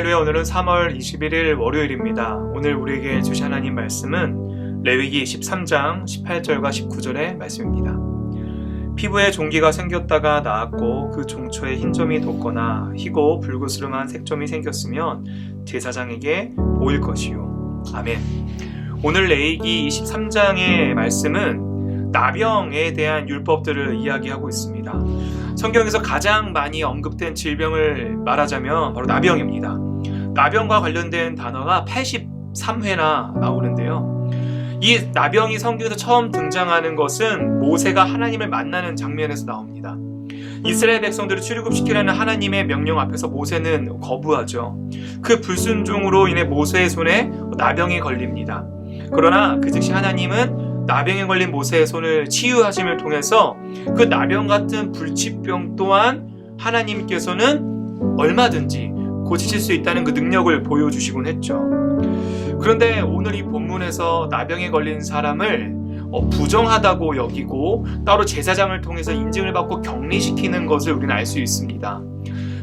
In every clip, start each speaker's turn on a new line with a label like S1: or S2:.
S1: 할렐루야. 오늘은 3월 21일 월요일입니다. 오늘 우리에게 주신 하나님 말씀은 레위기 13장 18절과 19절의 말씀입니다. 피부에 종기가 생겼다가 나았고 그 종초에 흰점이 돋거나 희고 불그스름한 색점이 생겼으면 제사장에게 보일 것이요. 아멘. 오늘 레위기 23장의 말씀은 나병에 대한 율법들을 이야기하고 있습니다. 성경에서 가장 많이 언급된 질병을 말하자면 바로 나병입니다. 나병과 관련된 단어가 83회나 나오는데요. 이 나병이 성경에서 처음 등장하는 것은 모세가 하나님을 만나는 장면에서 나옵니다. 이스라엘 백성들을 출애굽시키라는 하나님의 명령 앞에서 모세는 거부하죠. 그 불순종으로 인해 모세의 손에 나병이 걸립니다. 그러나 그 즉시 하나님은 나병에 걸린 모세의 손을 치유하심을 통해서 그 나병 같은 불치병 또한 하나님께서는 얼마든지 고치실 수 있다는 그 능력을 보여주시곤 했죠. 그런데 오늘 이 본문에서 나병에 걸린 사람을 부정하다고 여기고 따로 제사장을 통해서 인증을 받고 격리시키는 것을 우리는 알 수 있습니다.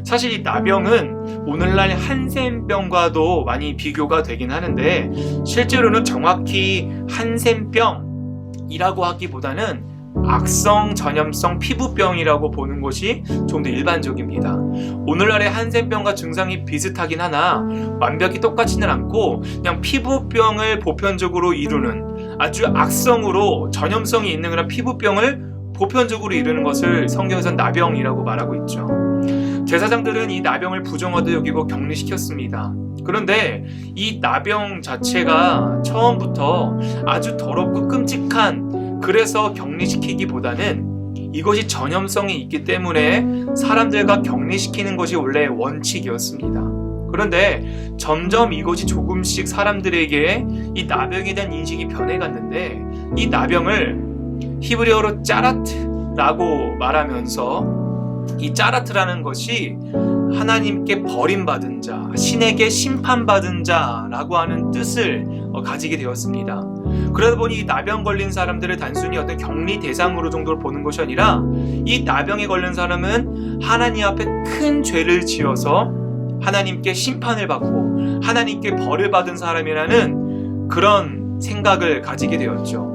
S1: 사실 이 나병은 오늘날 한센병과도 많이 비교가 되긴 하는데 실제로는 정확히 한센병이라고 하기보다는 악성 전염성 피부병이라고 보는 것이 좀 더 일반적입니다. 오늘날의 한센병과 증상이 비슷하긴 하나 완벽히 똑같지는 않고 그냥 피부병을 보편적으로 이루는 아주 악성으로 전염성이 있는 그런 피부병을 보편적으로 이루는 것을 성경에서는 나병이라고 말하고 있죠. 제사장들은 이 나병을 부정하다 여기고 격리시켰습니다. 그런데 이 나병 자체가 처음부터 아주 더럽고 끔찍한, 그래서 격리시키기보다는 이것이 전염성이 있기 때문에 사람들과 격리시키는 것이 원래 원칙이었습니다. 그런데 점점 이것이 조금씩 사람들에게 이 나병에 대한 인식이 변해갔는데 이 나병을 히브리어로 짜라트라고 말하면서 이 짜라트라는 것이 하나님께 버림받은 자, 신에게 심판받은 자라고 하는 뜻을 가지게 되었습니다. 그러다 보니 이 나병 걸린 사람들을 단순히 어떤 격리 대상으로 정도로 보는 것이 아니라 이 나병에 걸린 사람은 하나님 앞에 큰 죄를 지어서 하나님께 심판을 받고 하나님께 벌을 받은 사람이라는 그런 생각을 가지게 되었죠.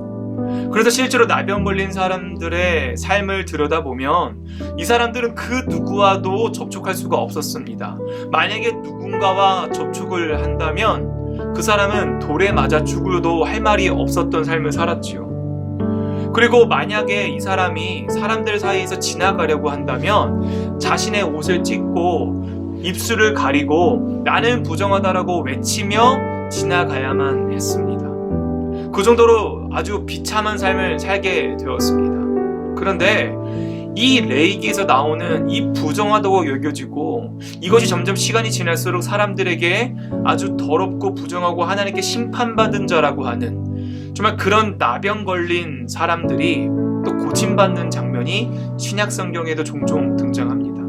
S1: 그래서 실제로 나병 걸린 사람들의 삶을 들여다보면 이 사람들은 그 누구와도 접촉할 수가 없었습니다. 만약에 누군가와 접촉을 한다면 그 사람은 돌에 맞아 죽어도 할 말이 없었던 삶을 살았지요. 그리고 만약에 이 사람이 사람들 사이에서 지나가려고 한다면 자신의 옷을 찢고 입술을 가리고 나는 부정하다라고 외치며 지나가야만 했습니다. 그 정도로 아주 비참한 삶을 살게 되었습니다. 그런데 이 레위기에서 나오는 이 부정하다고 여겨지고 이것이 점점 시간이 지날수록 사람들에게 아주 더럽고 부정하고 하나님께 심판받은 자라고 하는 정말 그런 나병 걸린 사람들이 또 고침받는 장면이 신약 성경에도 종종 등장합니다.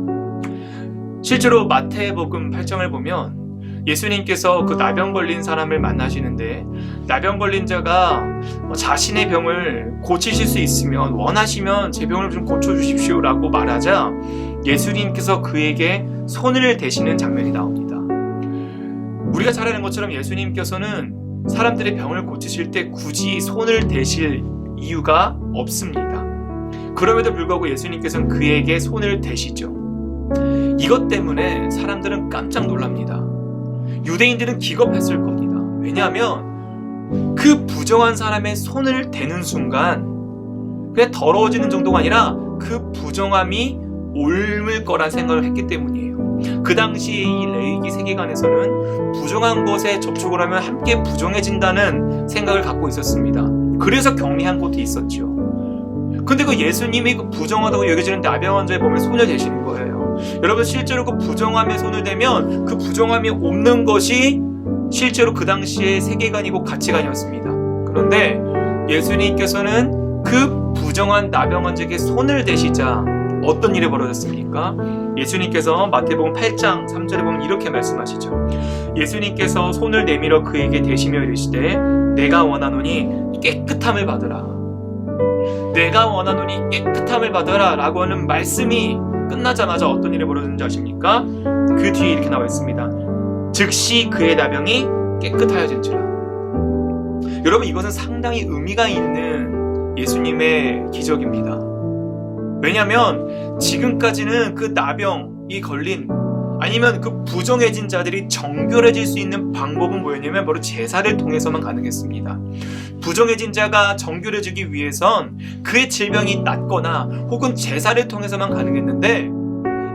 S1: 실제로 마태복음 8장을 보면 예수님께서 그 나병 걸린 사람을 만나시는데 나병 걸린 자가 자신의 병을 고치실 수 있으면 원하시면 제 병을 좀 고쳐주십시오 라고 말하자 예수님께서 그에게 손을 대시는 장면이 나옵니다. 우리가 잘 아는 것처럼 예수님께서는 사람들의 병을 고치실 때 굳이 손을 대실 이유가 없습니다. 그럼에도 불구하고 예수님께서는 그에게 손을 대시죠. 이것 때문에 사람들은 깜짝 놀랍니다. 유대인들은 기겁했을 겁니다. 왜냐하면 그 부정한 사람의 손을 대는 순간 그냥 더러워지는 정도가 아니라 그 부정함이 옮을 거란 생각을 했기 때문이에요. 그 당시에 이 레위기 세계관에서는 부정한 것에 접촉을 하면 함께 부정해진다는 생각을 갖고 있었습니다. 그래서 격리한 곳이 있었죠. 근데 그 예수님이 그 부정하다고 여겨지는 나병 환자의 몸에 손을 대시는 거예요. 여러분 실제로 그 부정함에 손을 대면 그 부정함이 옮는 것이 실제로 그 당시의 세계관이고 가치관이었습니다. 그런데 예수님께서는 그 부정한 나병 환자에게 손을 대시자 어떤 일이 벌어졌습니까? 예수님께서 마태복음 8장 3절에 보면 이렇게 말씀하시죠. 예수님께서 손을 내밀어 그에게 대시며 이르시되 내가 원하노니 깨끗함을 받으라. 내가 원하노니 깨끗함을 받으라 라고 하는 말씀이 끝나자마자 어떤 일이 벌어졌는지 아십니까? 그 뒤에 이렇게 나와 있습니다. 즉시 그의 나병이 깨끗하여진지라. 여러분, 이것은 상당히 의미가 있는 예수님의 기적입니다. 왜냐하면 지금까지는 그 나병이 걸린, 아니면 그 부정해진 자들이 정결해질 수 있는 방법은 뭐였냐면 바로 제사를 통해서만 가능했습니다. 부정해진 자가 정결해지기 위해선 그의 질병이 낫거나 혹은 제사를 통해서만 가능했는데,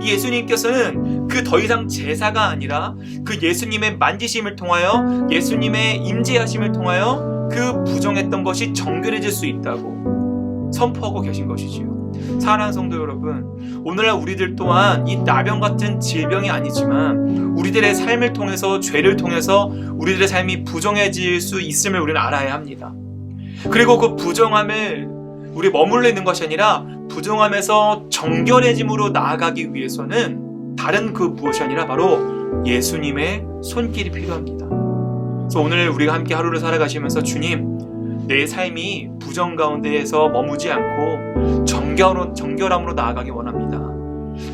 S1: 이 예수님께서는 그 더 이상 제사가 아니라 그 예수님의 만지심을 통하여, 예수님의 임재하심을 통하여 그 부정했던 것이 정결해질 수 있다고 선포하고 계신 것이지요. 사랑하는 성도 여러분, 오늘날 우리들 또한 이 나병 같은 질병이 아니지만 우리들의 삶을 통해서, 죄를 통해서 우리들의 삶이 부정해질 수 있음을 우리는 알아야 합니다. 그리고 그 부정함을 우리 머물러 있는 것이 아니라 부정함에서 정결해짐으로 나아가기 위해서는 다른 그 무엇이 아니라 바로 예수님의 손길이 필요합니다. 그래서 오늘 우리가 함께 하루를 살아가시면서, 주님, 내 삶이 부정 가운데에서 머무지 않고 정결함으로 나아가기 원합니다.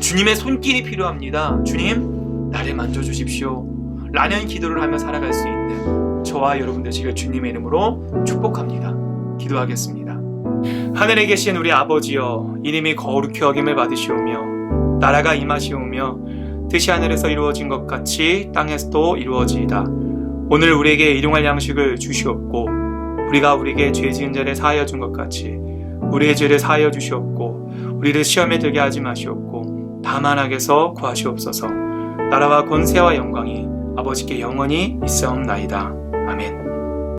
S1: 주님의 손길이 필요합니다. 주님, 나를 만져주십시오 라는 기도를 하며 살아갈 수 있는 저와 여러분 되시길 주님의 이름으로 축복합니다. 기도하겠습니다. 하늘에 계신 우리 아버지여, 이름이 거룩히 여김을 받으시오며 나라가 임하시오며 뜻이 하늘에서 이루어진 것 같이 땅에서도 이루어지이다. 오늘 우리에게 일용할 양식을 주시옵고, 우리가 우리에게 죄 지은 자를 사하여 준 것 같이 우리의 죄를 사하여 주시옵고, 우리를 시험에 들게 하지 마시옵고 다만 악에서 구하시옵소서. 나라와 권세와 영광이 아버지께 영원히 있사옵나이다. 아멘.